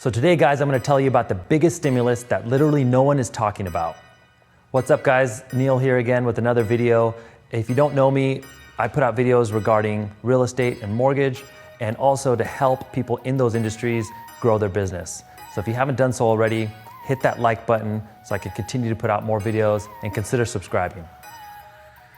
So today, guys, I'm going to tell you about the biggest stimulus that literally no one is talking about. What's up, guys? Neel here again with another video. If you don't know me, I put out videos regarding real estate and mortgage, and also to help people in those industries grow their business. So if you haven't done so already, hit that like button so I can continue to put out more videos, and consider subscribing.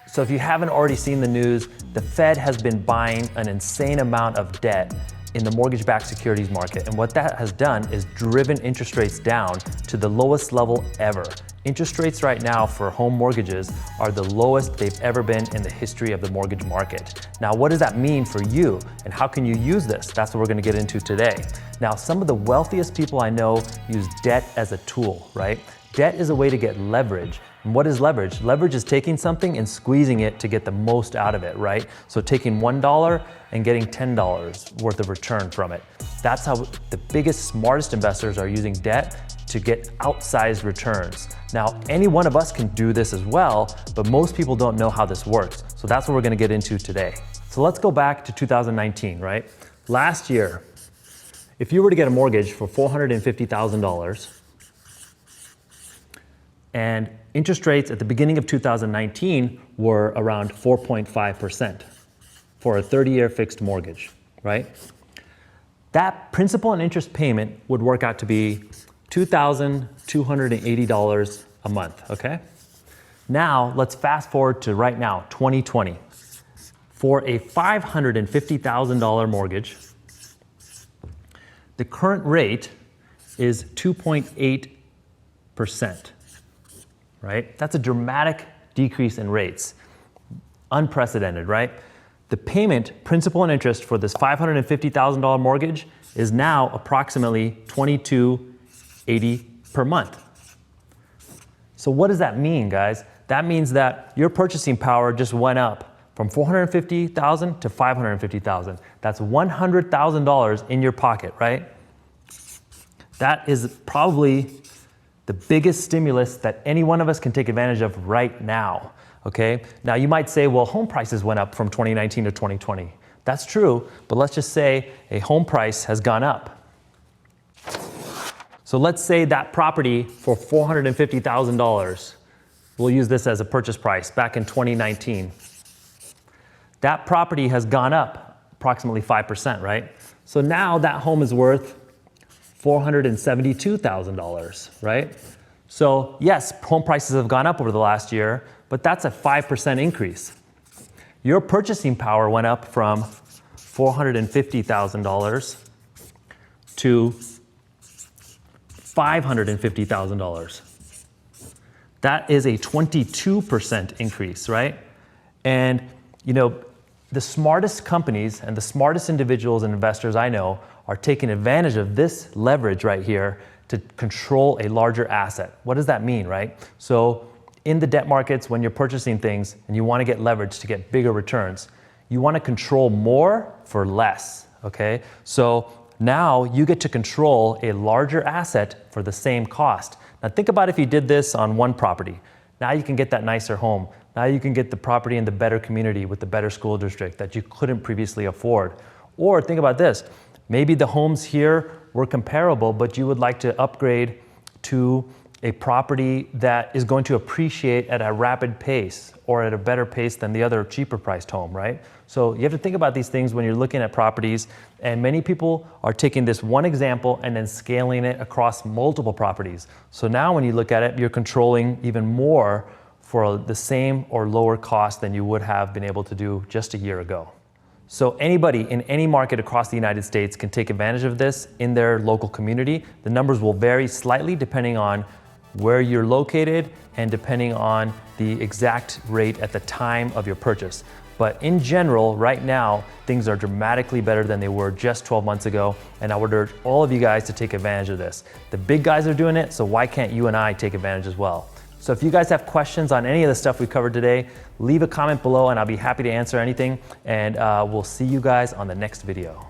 So if you haven't already seen the news, the Fed has been buying an insane amount of debt in the mortgage-backed securities market. And what that has done is driven interest rates down to the lowest level ever. Interest rates right now for home mortgages are the lowest they've ever been in the history of the mortgage market. Now, what does that mean for you, and how can you use this? That's what we're gonna get into today. Now, some of the wealthiest people I know use debt as a tool, right? Debt is a way to get leverage. And what is leverage? Leverage is taking something and squeezing it to get the most out of it, right? So taking $1 and getting $10 worth of return from it. That's how the biggest, smartest investors are using debt to get outsized returns. Now, any one of us can do this as well, but most people don't know how this works. So that's what we're gonna get into today. So let's go back to 2019, right? Last year, if you were to get a mortgage for $450,000, and interest rates at the beginning of 2019 were around 4.5% for a 30-year fixed mortgage, right? That principal and interest payment would work out to be $2,280 a month, okay? Now, let's fast forward to right now, 2020. For a $550,000 mortgage, the current rate is 2.8%. Right? That's a dramatic decrease in rates. Unprecedented, right? The payment, principal and interest for this $550,000 mortgage is now approximately $2,280 per month. So what does that mean, guys? That means that your purchasing power just went up from $450,000 to $550,000. That's $100,000 in your pocket, right? That is probably the biggest stimulus that any one of us can take advantage of right now, okay? Now you might say, well, home prices went up from 2019 to 2020. That's true, but let's just say a home price has gone up. So let's say that property for $450,000, we'll use this as a purchase price back in 2019. That property has gone up approximately 5%, right? So now that home is worth $472,000, right? So yes, home prices have gone up over the last year, but that's a 5% increase. Your purchasing power went up from $450,000 to $550,000. That is a 22% increase, right? And you know, the smartest companies and the smartest individuals and investors I know are taking advantage of this leverage right here to control a larger asset. What does that mean, right? So in the debt markets, when you're purchasing things and you want to get leverage to get bigger returns, you want to control more for less, okay? So now you get to control a larger asset for the same cost. Now think about if you did this on one property. Now you can get that nicer home. Now you can get the property in the better community with the better school district that you couldn't previously afford. Or think about this. Maybe the homes here were comparable, but you would like to upgrade to a property that is going to appreciate at a rapid pace or at a better pace than the other cheaper priced home, right? So you have to think about these things when you're looking at properties, and many people are taking this one example and then scaling it across multiple properties. So now when you look at it, you're controlling even more for the same or lower cost than you would have been able to do just a year ago. So anybody in any market across the United States can take advantage of this in their local community. The numbers will vary slightly depending on where you're located and depending on the exact rate at the time of your purchase. But in general, right now, things are dramatically better than they were just 12 months ago, and I would urge all of you guys to take advantage of this. The big guys are doing it, so why can't you and I take advantage as well? So if you guys have questions on any of the stuff we covered today, leave a comment below and I'll be happy to answer anything, and we'll see you guys on the next video.